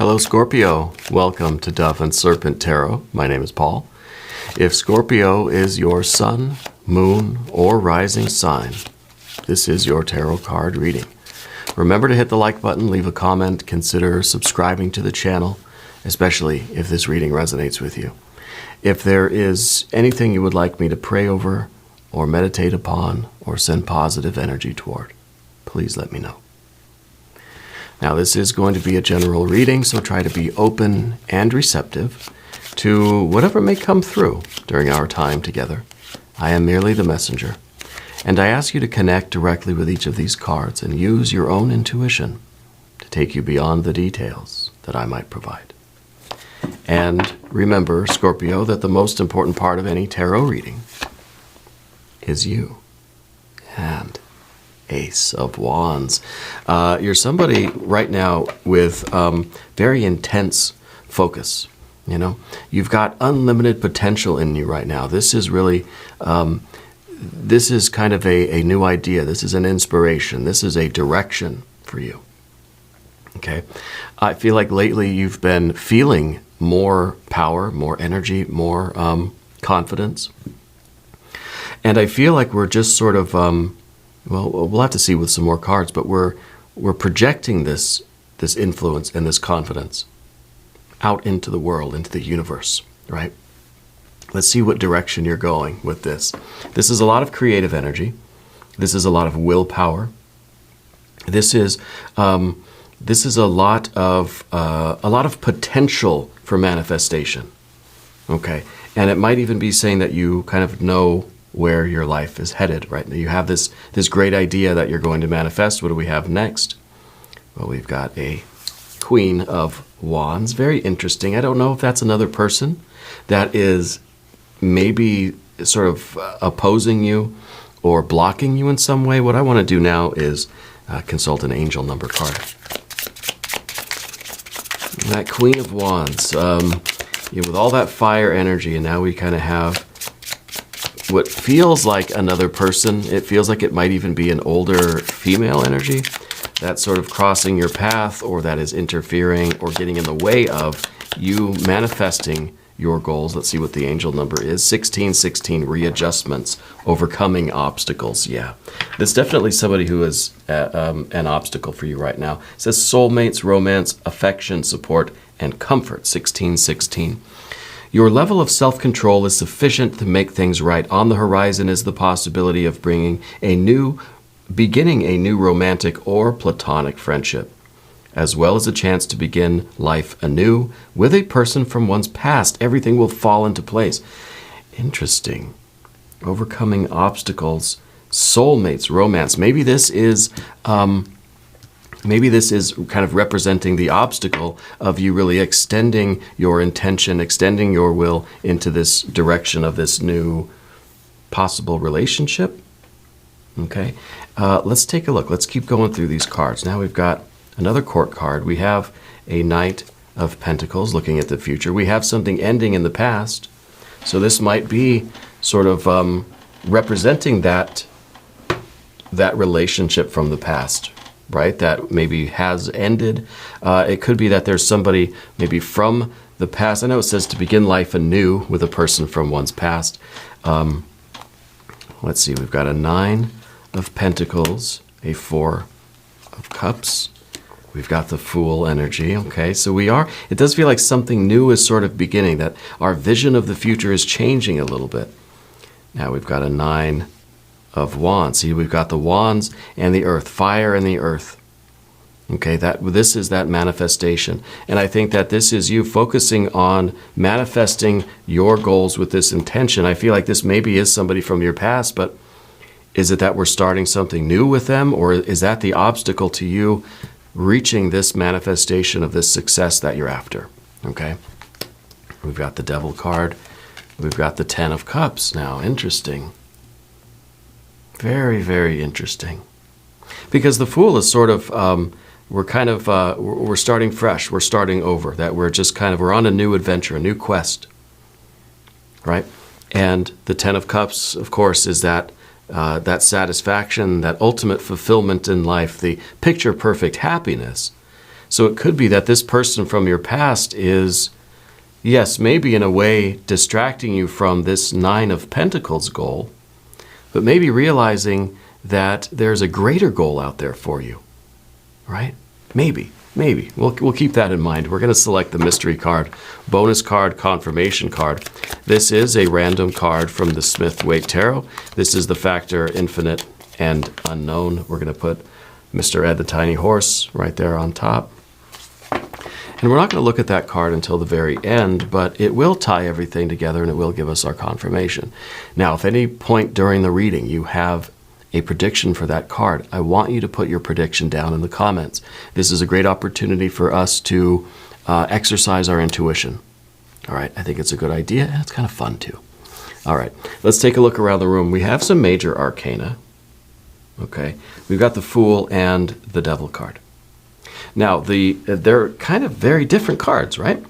Hello, Scorpio. Welcome to Dove and Serpent Tarot. My name is Paul. If Scorpio is your sun, moon, or rising sign, this is your tarot card reading. Remember to hit the like button, leave a comment, consider subscribing to the channel, especially if this reading resonates with you. If there is anything you would like me to pray over or meditate upon or send positive energy toward, please let me know. Now, this is going to be a general reading, so try to be open and receptive to whatever may come through during our time together. I am merely the messenger, and I ask you to connect directly with each of these cards and use your own intuition to take you beyond the details that I might provide. And remember, Scorpio, that the most important part of any tarot reading is you. And Ace of Wands. You're somebody right now with very intense focus. You know, you've got unlimited potential in you right now. This is really, this is kind of a new idea. This is an inspiration. This is a direction for you. Okay. I feel like lately you've been feeling more power, more energy, more confidence. And I feel like we're just sort of, well, we'll have to see with some more cards, but we're projecting this influence and this confidence out into the world, into the universe, right? Let's see what direction you're going with this. This is a lot of creative energy. This is a lot of willpower. This is a lot of potential for manifestation. Okay, and it might even be saying that you kind of know where your life is headed, right? You have this great idea that you're going to manifest. What do we have next? Well, we've got a Queen of Wands. Very interesting. I don't know if that's another person that is maybe sort of opposing you or blocking you in some way. What I want to do now is consult an angel number card. That Queen of Wands, with all that fire energy, and now we kind of have what feels like another person. It feels like it might even be an older female energy that's sort of crossing your path, or that is interfering or getting in the way of you manifesting your goals. Let's see what the angel number is. 1616, readjustments, overcoming obstacles. Yeah, that's definitely somebody who is an obstacle for you right now. It says soulmates, romance, affection, support, and comfort. 1616. Your level of self-control is sufficient to make things right. On the horizon is the possibility of beginning a new romantic or platonic friendship, as well as a chance to begin life anew with a person from one's past. Everything will fall into place. Interesting. Overcoming obstacles, soulmates, romance. Maybe this is kind of representing the obstacle of you really extending your intention, extending your will into this direction of this new possible relationship. Okay, let's take a look. Let's keep going through these cards. Now we've got another court card. We have a Knight of Pentacles looking at the future. We have something ending in the past. So this might be sort of representing that relationship from the past, right? That maybe has ended. It could be that there's somebody maybe from the past. I know it says to begin life anew with a person from one's past. Let's see, we've got a 9 of Pentacles, a 4 of Cups. We've got the Fool energy. Okay, so it does feel like something new is sort of beginning, that our vision of the future is changing a little bit. Now we've got a 9 of Wands. See, we've got the Wands and the Earth, fire and the Earth. Okay, this is that manifestation. And I think that this is you focusing on manifesting your goals with this intention. I feel like this maybe is somebody from your past, but is it that we're starting something new with them, or is that the obstacle to you reaching this manifestation of this success that you're after? Okay, we've got the Devil card. We've got the 10 of Cups now. Interesting. Very, very interesting. Because the Fool is sort of, we're starting fresh. We're starting over. That we're on a new adventure, a new quest, right? And the 10 of Cups, of course, is that satisfaction, that ultimate fulfillment in life, the picture-perfect happiness. So it could be that this person from your past is, yes, maybe in a way distracting you from this Nine of Pentacles goal, but maybe realizing that there's a greater goal out there for you, right? Maybe. We'll keep that in mind. We're going to select the mystery card, bonus card, confirmation card. This is a random card from the Smith-Waite Tarot. This is the factor infinite and unknown. We're going to put Mr. Ed the Tiny Horse right there on top. And we're not going to look at that card until the very end, but it will tie everything together and it will give us our confirmation. Now, if any point during the reading you have a prediction for that card, I want you to put your prediction down in the comments. This is a great opportunity for us to exercise our intuition. All right, I think it's a good idea, and it's kind of fun too. All right, let's take a look around the room. We have some major arcana. Okay, we've got the Fool and the Devil card. Now, they're kind of very different cards, right?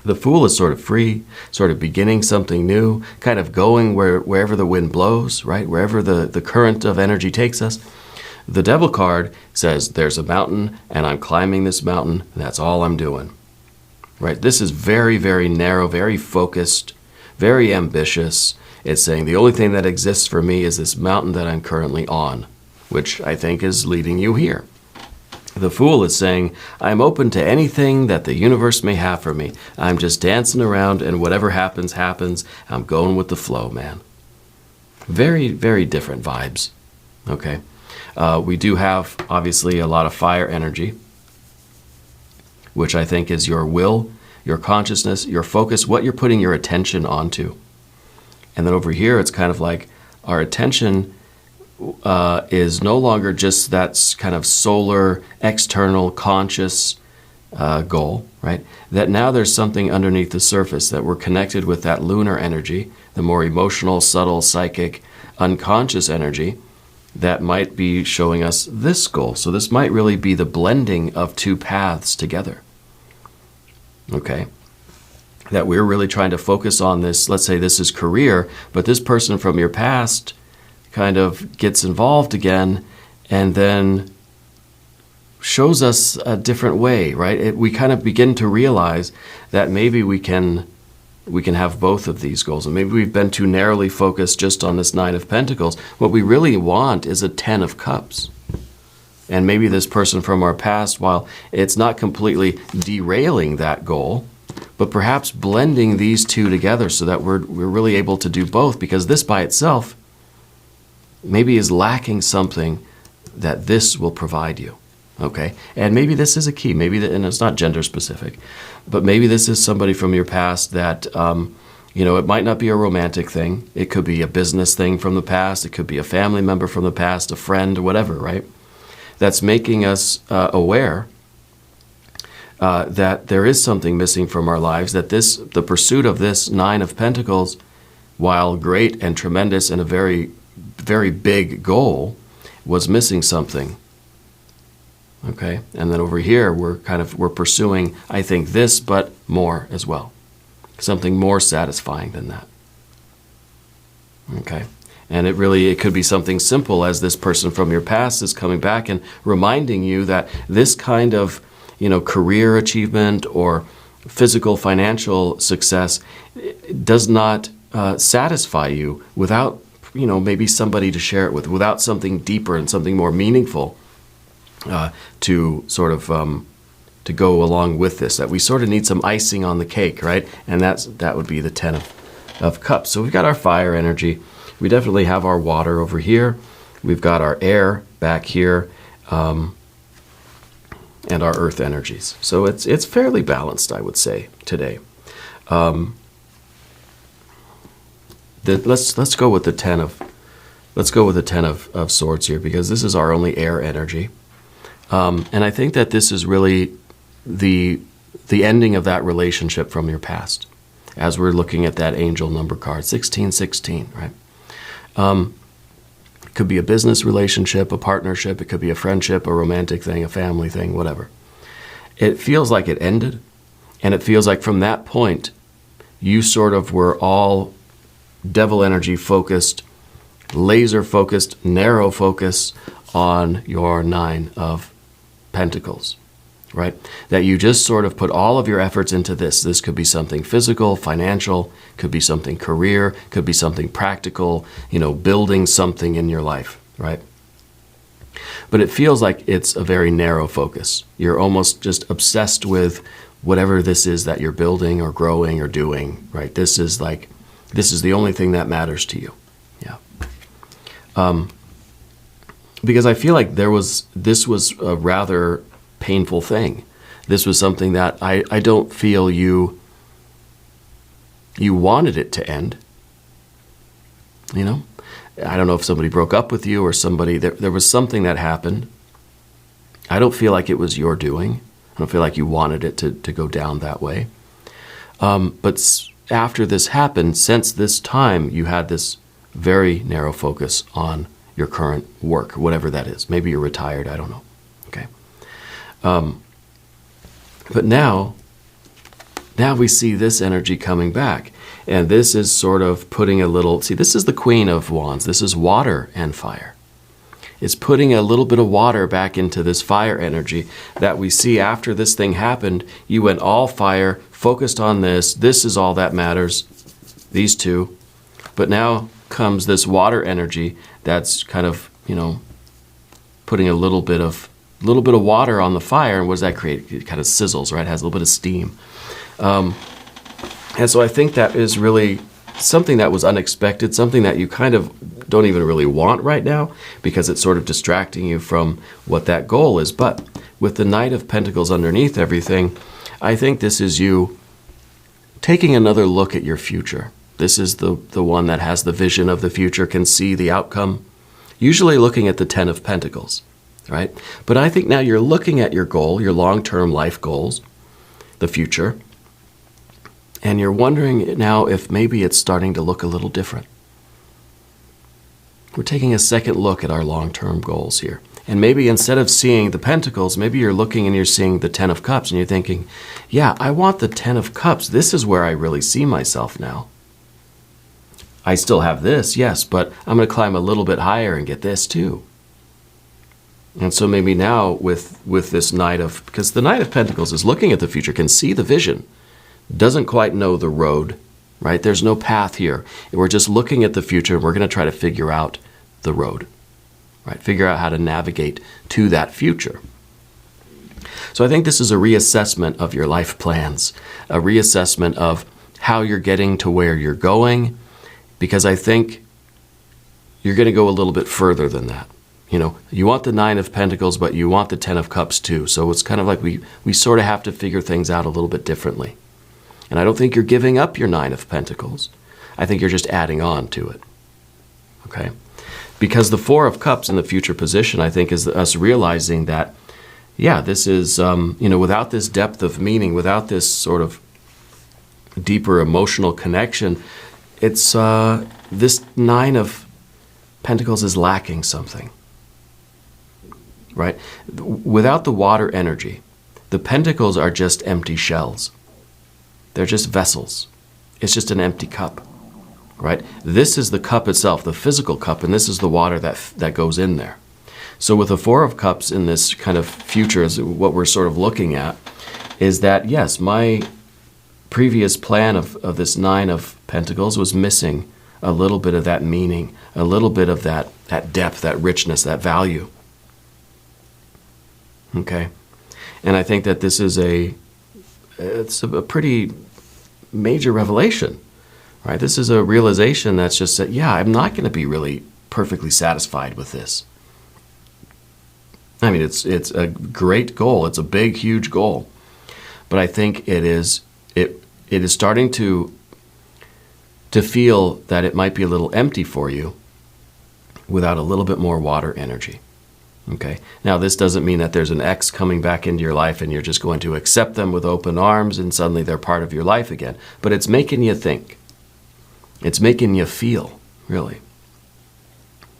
The Fool is sort of free, sort of beginning something new, kind of going wherever the wind blows, right? Wherever the current of energy takes us. The Devil card says, there's a mountain, and I'm climbing this mountain, and that's all I'm doing, right? This is very, very narrow, very focused, very ambitious. It's saying the only thing that exists for me is this mountain that I'm currently on, which I think is leading you here. The Fool is saying, I'm open to anything that the universe may have for me. I'm just dancing around, and whatever happens, happens. I'm going with the flow, man. Very, very different vibes. Okay. We do have, obviously, a lot of fire energy, which I think is your will, your consciousness, your focus, what you're putting your attention onto. And then over here, it's kind of like our attention is no longer just that kind of solar, external, conscious goal, right? That now there's something underneath the surface, that we're connected with that lunar energy, the more emotional, subtle, psychic, unconscious energy that might be showing us this goal. So this might really be the blending of two paths together, okay? That we're really trying to focus on this. Let's say this is career, but this person from your past kind of gets involved again and then shows us a different way, right? We kind of begin to realize that maybe we can have both of these goals, and maybe we've been too narrowly focused just on this Nine of Pentacles. What we really want is a Ten of Cups. And maybe this person from our past, while it's not completely derailing that goal, but perhaps blending these two together so that we're really able to do both, because this by itself maybe is lacking something that this will provide you, okay? And maybe this is a key, and it's not gender specific, but maybe this is somebody from your past that, it might not be a romantic thing. It could be a business thing from the past. It could be a family member from the past, a friend, whatever, right? That's making us aware that there is something missing from our lives, that the pursuit of this Nine of Pentacles, while great and tremendous and a very, very big goal, was missing something. Okay, and then over here we're pursuing, I think, this, but more as well, something more satisfying than that. Okay, and it could be something simple as this person from your past is coming back and reminding you that this kind of career achievement or physical, financial success does not satisfy you without maybe somebody to share it with, without something deeper and something more meaningful to sort of to go along with this. That we sort of need some icing on the cake, right? And that would be the Ten of Cups. So we've got our fire energy. We definitely have our water over here. We've got our air back here, and our earth energies. So it's fairly balanced, I would say, today. Let's go with the Ten of Swords here, because this is our only air energy, and I think that this is really the ending of that relationship from your past, as we're looking at that angel number card 1616, right? It could be a business relationship, a partnership. It could be a friendship, a romantic thing, a family thing, whatever. It feels like it ended, and it feels like from that point you sort of were all devil energy focused, laser focused, narrow focus on your Nine of Pentacles. right? That you just sort of put all of your efforts into this. This could be something physical, financial, could be something career, could be something practical, building something in your life, right? But it feels like it's a very narrow focus. You're almost just obsessed with whatever this is that you're building or growing or doing, right? This is the only thing that matters to you. Yeah. Because I feel like this was a rather painful thing. This was something that I don't feel you wanted it to end. I don't know if somebody broke up with you or there was something that happened. I don't feel like it was your doing. I don't feel like you wanted it to go down that way. But after this happened, since this time, you had this very narrow focus on your current work, whatever that is. Maybe you're retired, I don't know. Okay. But now we see this energy coming back. And this is sort of putting this is the Queen of Wands. This is water and fire. It's putting a little bit of water back into this fire energy that we see after this thing happened. You went all fire, focused on this. This is all that matters, these two. But now comes this water energy that's kind of, putting a little bit of water on the fire. And what does that create? It kind of sizzles, right? It has a little bit of steam. And so I think that is really something that was unexpected, something that you kind of don't even really want right now because it's sort of distracting you from what that goal is. But with the Knight of Pentacles underneath everything, I think this is you taking another look at your future. This is the one that has the vision of the future, can see the outcome, usually looking at the Ten of Pentacles, right? But I think now you're looking at your goal, your long-term life goals, the future, and you're wondering now if maybe it's starting to look a little different. We're taking a second look at our long-term goals here. And maybe instead of seeing the Pentacles, maybe you're looking and you're seeing the Ten of Cups and you're thinking, yeah, I want the Ten of Cups. This is where I really see myself now. I still have this, yes, but I'm going to climb a little bit higher and get this too. And so maybe now with this because the Knight of Pentacles is looking at the future, can see the vision, doesn't quite know the road, right? There's no path here. We're just looking at the future and we're going to try to figure out the road, right? Figure out how to navigate to that future. So I think this is a reassessment of your life plans, a reassessment of how you're getting to where you're going, because I think you're going to go a little bit further than that. You want the Nine of Pentacles, but you want the Ten of Cups too. So it's kind of like we sort of have to figure things out a little bit differently. And I don't think you're giving up your Nine of Pentacles. I think you're just adding on to it. Okay? Because the Four of Cups in the future position, I think, is us realizing that, yeah, this is, without this depth of meaning, without this sort of deeper emotional connection, it's this Nine of Pentacles is lacking something. Right? Without the water energy, the Pentacles are just empty shells. They're just vessels. It's just an empty cup, right? This is the cup itself, the physical cup, and this is the water that goes in there. So with the Four of Cups in this kind of future, is what we're sort of looking at, is that, yes, my previous plan of this Nine of Pentacles was missing a little bit of that meaning, a little bit of that depth, that richness, that value. Okay? And I think that this is it's a pretty major revelation, right? This is a realization that's just that, yeah, I'm not going to be really perfectly satisfied with this. I mean, it's a great goal. It's a big, huge goal. But I think it is starting to feel that it might be a little empty for you without a little bit more water energy. Okay. Now, this doesn't mean that there's an ex coming back into your life and you're just going to accept them with open arms and suddenly they're part of your life again. But it's making you think. It's making you feel, really.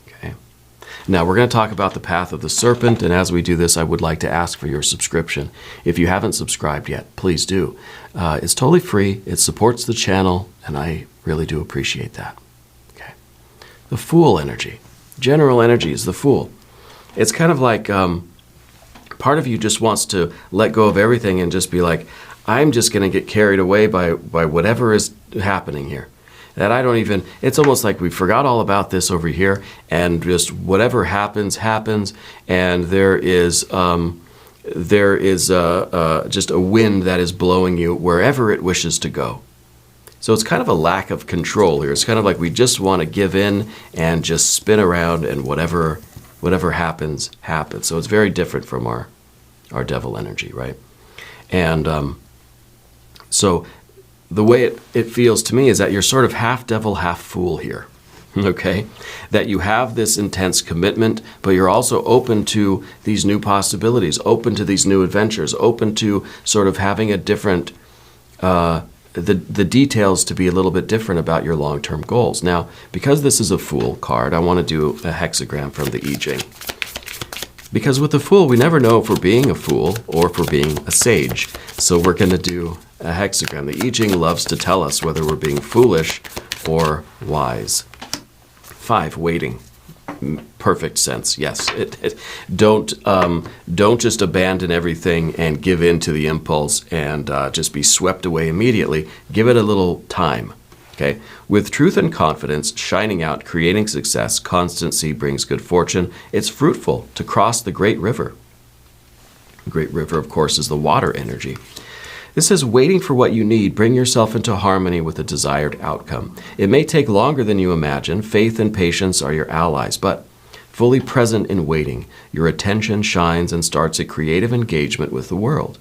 Okay. Now, we're going to talk about the path of the serpent. And as we do this, I would like to ask for your subscription. If you haven't subscribed yet, please do. It's totally free. It supports the channel. And I really do appreciate that. Okay. The Fool energy. General energy is the Fool. It's kind of like Part of you just wants to let go of everything and just be like, I'm just going to get carried away by whatever is happening here. That I don't even, it's almost like we forgot all about this over here, and just whatever happens, happens, and there is just a wind that is blowing you wherever it wishes to go. So it's kind of a lack of control here. It's kind of like we just want to give in and just spin around, and whatever happens, happens. So it's very different from our devil energy, right? And so the way it feels to me is that you're sort of half devil, half fool here, okay? That you have this intense commitment, but you're also open to these new possibilities, open to these new adventures, open to sort of having a different, the details to be a little bit different about your long-term goals. Now, because this is a Fool card, I want to do a hexagram from the Jing. Because with the Fool, we never know if we're being a fool or if we're being a sage. So we're going to do a hexagram. The Jing loves to tell us whether we're being foolish or wise. 5, waiting. Perfect sense. Yes. Don't just abandon everything and give in to the impulse and just be swept away immediately. Give it a little time. Okay. With truth and confidence, shining out, creating success, constancy brings good fortune. It's fruitful to cross the great river. The great river, of course, is the water energy. This says, waiting for what you need, bring yourself into harmony with the desired outcome. It may take longer than you imagine. Faith and patience are your allies, but fully present in waiting, your attention shines and starts a creative engagement with the world.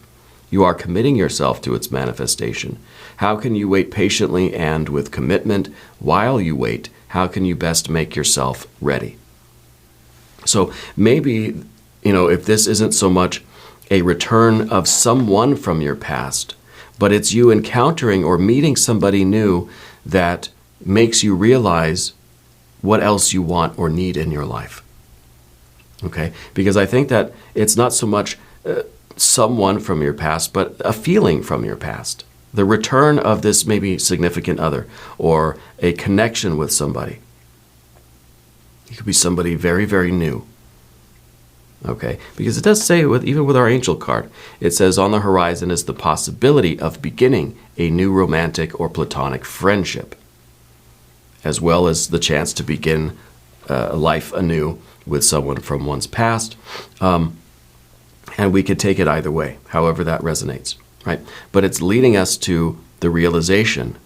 You are committing yourself to its manifestation. How can you wait patiently and with commitment? While you wait, how can you best make yourself ready? So maybe, if this isn't so much a return of someone from your past, but it's you encountering or meeting somebody new that makes you realize what else you want or need in your life. Okay? Because I think that it's not so much someone from your past, but a feeling from your past. The return of this maybe significant other or a connection with somebody. It could be somebody very, very new. Okay, because it does say, even with our angel card, it says on the horizon is the possibility of beginning a new romantic or platonic friendship, as well as the chance to begin life anew with someone from one's past. And we could take it either way, however that resonates, right? But it's leading us to the realization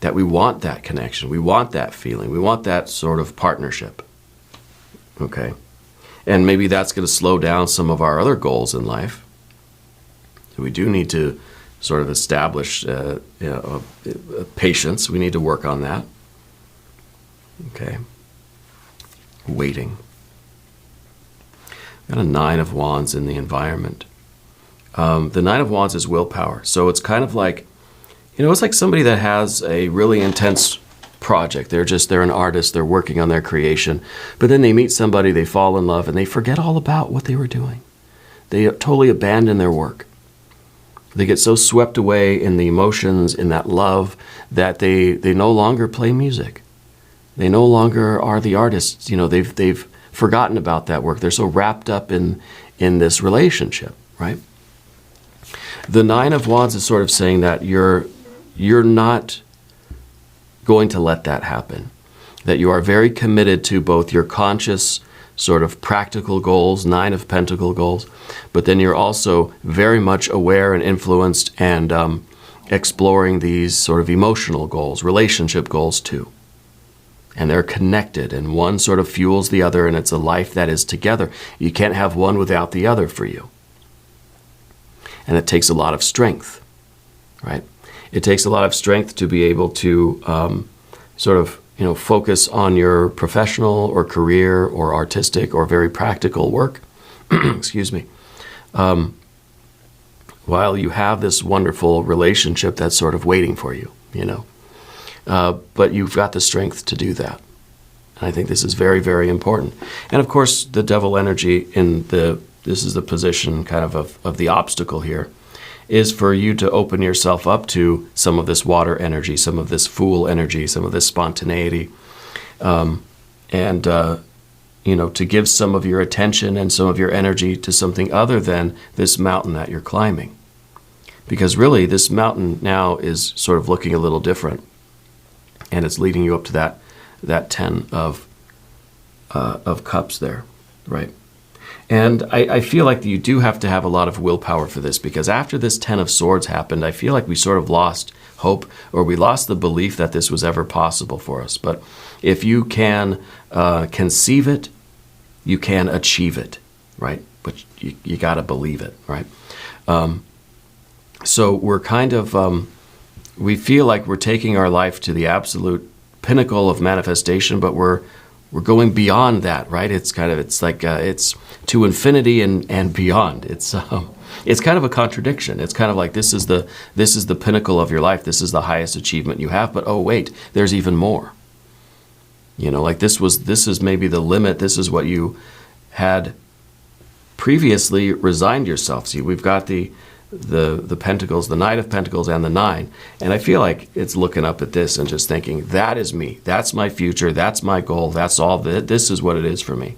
that we want that connection, we want that feeling, we want that sort of partnership, okay? And maybe that's going to slow down some of our other goals in life. So we do need to sort of establish patience. We need to work on that. Okay. Waiting. Got a 9 of Wands in the environment. The 9 of Wands is willpower. So it's kind of like, it's like somebody that has a really intense project. They're an artist, they're working on their creation, but then they meet somebody, they fall in love, and they forget all about what they were doing. They totally abandon their work. They get so swept away in the emotions, in that love, that they no longer play music. They no longer are the artists. They've forgotten about that work. They're so wrapped up in this relationship, right? The 9 of Wands is sort of saying that you're not going to let that happen. That you are very committed to both your conscious sort of practical goals, 9 of Pentacle goals, but then you're also very much aware and influenced and exploring these sort of emotional goals, relationship goals too. And they're connected, and one sort of fuels the other, and it's a life that is together. You can't have one without the other for you. And it takes a lot of strength, right? It takes a lot of strength to be able to focus on your professional or career or artistic or very practical work, excuse me, while you have this wonderful relationship that's sort of waiting for you, But you've got the strength to do that. And I think this is very, very important. And of course, the devil energy this is the position kind of the obstacle here, is for you to open yourself up to some of this water energy, some of this fool energy, some of this spontaneity. to give some of your attention and some of your energy to something other than this mountain that you're climbing. Because really, this mountain now is sort of looking a little different, and it's leading you up to that 10 of cups there, right? And I feel like you do have to have a lot of willpower for this, because after this 10 of swords happened, I feel like we sort of lost hope, or we lost the belief that this was ever possible for us. But if you can conceive it, you can achieve it, right? But you got to believe it, right? So we're kind of, we feel like we're taking our life to the absolute pinnacle of manifestation, but we're going beyond that, right? It's like it's to infinity and beyond. It's kind of a contradiction. It's kind of like this is the pinnacle of your life. This is the highest achievement you have. But oh wait, there's even more. Like this is maybe the limit. This is what you had previously resigned yourself. See, we've got the Pentacles, the Knight of Pentacles, and the 9. And I feel like it's looking up at this and just thinking, that is me. That's my future. That's my goal. That's all. This is what it is for me.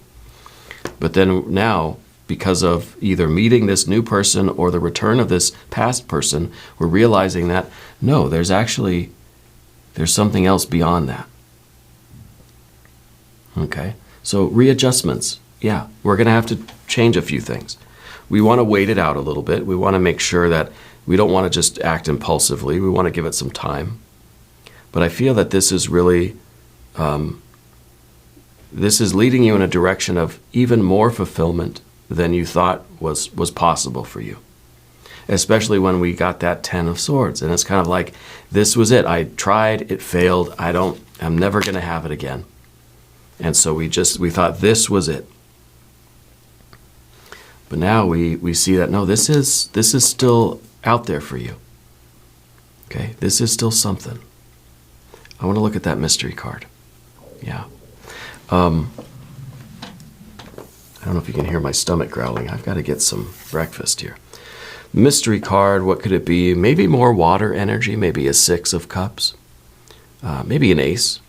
But then now, because of either meeting this new person or the return of this past person, we're realizing that, no, there's something else beyond that. Okay? So readjustments. Yeah, we're going to have to change a few things. We want to wait it out a little bit. We want to make sure that we don't want to just act impulsively. We want to give it some time. But I feel that this is really, this is leading you in a direction of even more fulfillment than you thought was possible for you. Especially when we got that 10 of swords. And it's kind of like, this was it. I tried, it failed. I'm never going to have it again. And so we thought this was it. But now we see that, no, this is still out there for you. Okay, this is still something. I want to look at that mystery card. Yeah. I don't know if you can hear my stomach growling. I've got to get some breakfast here. Mystery card, what could it be? Maybe more water energy, maybe a 6 of cups, maybe an ace.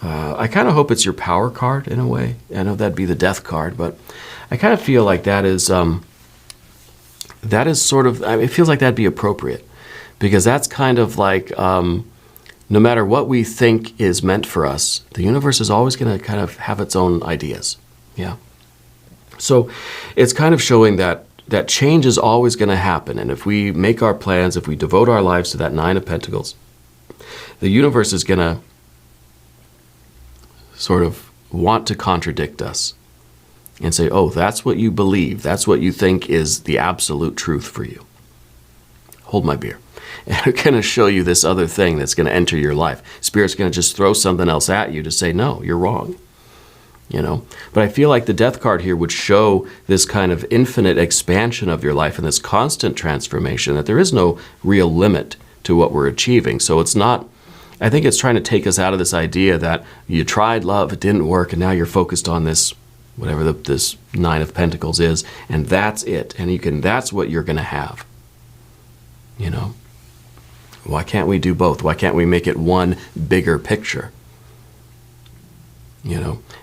I kind of hope it's your power card in a way. I know that'd be the death card, but I kind of feel like that is sort of, it feels like that'd be appropriate, because that's kind of like, no matter what we think is meant for us, the universe is always going to kind of have its own ideas. Yeah. So it's kind of showing that change is always going to happen. And if we make our plans, if we devote our lives to that 9 of Pentacles, the universe is going to sort of want to contradict us and say, oh, that's what you believe. That's what you think is the absolute truth for you. Hold my beer. And I'm going to show you this other thing that's going to enter your life. Spirit's going to just throw something else at you to say, no, you're wrong. But I feel like the death card here would show this kind of infinite expansion of your life and this constant transformation, that there is no real limit to what we're achieving. So it's not, I think it's trying to take us out of this idea that you tried love, it didn't work, and now you're focused on this, whatever this 9 of Pentacles is, and that's it. And that's what you're going to have. Why can't we do both? Why can't we make it one bigger picture?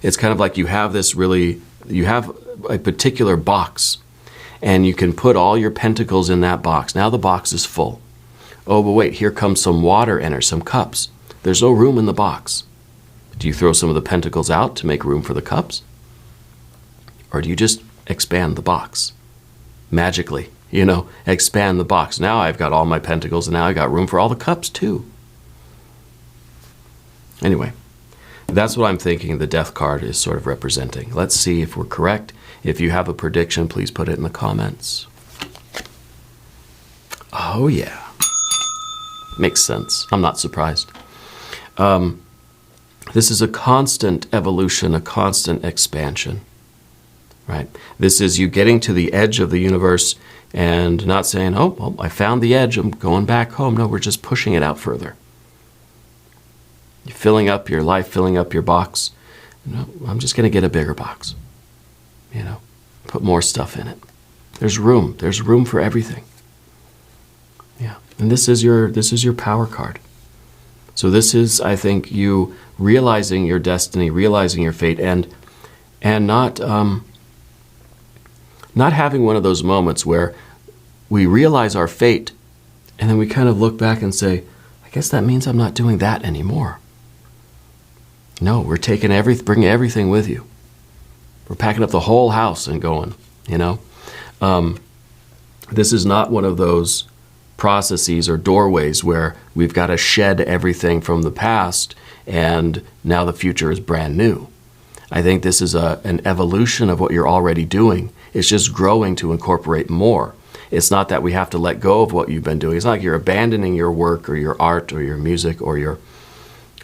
It's kind of like you have a particular box, and you can put all your pentacles in that box. Now the box is full. Oh, but wait, here comes some water and some cups. There's no room in the box. Do you throw some of the pentacles out to make room for the cups? Or do you just expand the box? Magically, expand the box. Now I've got all my pentacles, and now I've got room for all the cups too. Anyway, that's what I'm thinking the death card is sort of representing. Let's see if we're correct. If you have a prediction, please put it in the comments. Oh yeah. Makes sense. I'm not surprised. This is a constant evolution, a constant expansion, right? This is you getting to the edge of the universe and not saying, oh, well, I found the edge, I'm going back home. No, we're just pushing it out further. You're filling up your life, filling up your box. I'm just going to get a bigger box. Put more stuff in it. There's room. There's room for everything. Yeah. And this is your power card. So this is, I think, you realizing your destiny, realizing your fate, and and not having one of those moments where we realize our fate and then we kind of look back and say, I guess that means I'm not doing that anymore. No, we're taking bringing everything with you. We're packing up the whole house and going, you know. This is not one of those processes or doorways where we've got to shed everything from the past and now the future is brand new. I think this is an evolution of what you're already doing. It's just growing to incorporate more. It's not that we have to let go of what you've been doing. It's not like you're abandoning your work or your art or your music or your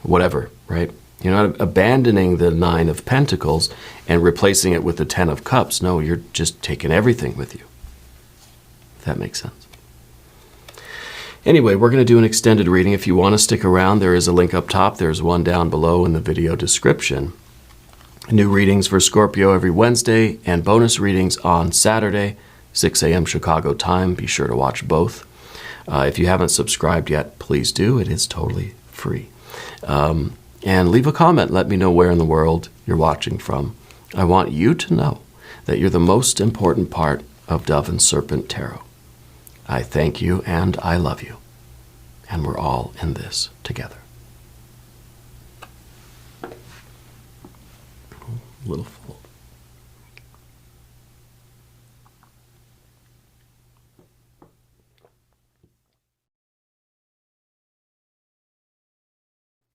whatever, right? You're not abandoning the 9 of Pentacles and replacing it with the 10 of Cups. No, you're just taking everything with you. If that makes sense. Anyway, we're going to do an extended reading. If you want to stick around, there is a link up top. There's one down below in the video description. New readings for Scorpio every Wednesday and bonus readings on Saturday, 6 a.m. Chicago time. Be sure to watch both. If you haven't subscribed yet, please do. It is totally free. And leave a comment. Let me know where in the world you're watching from. I want you to know that you're the most important part of Dove and Serpent Tarot. I thank you and I love you. And we're all in this together. A little full.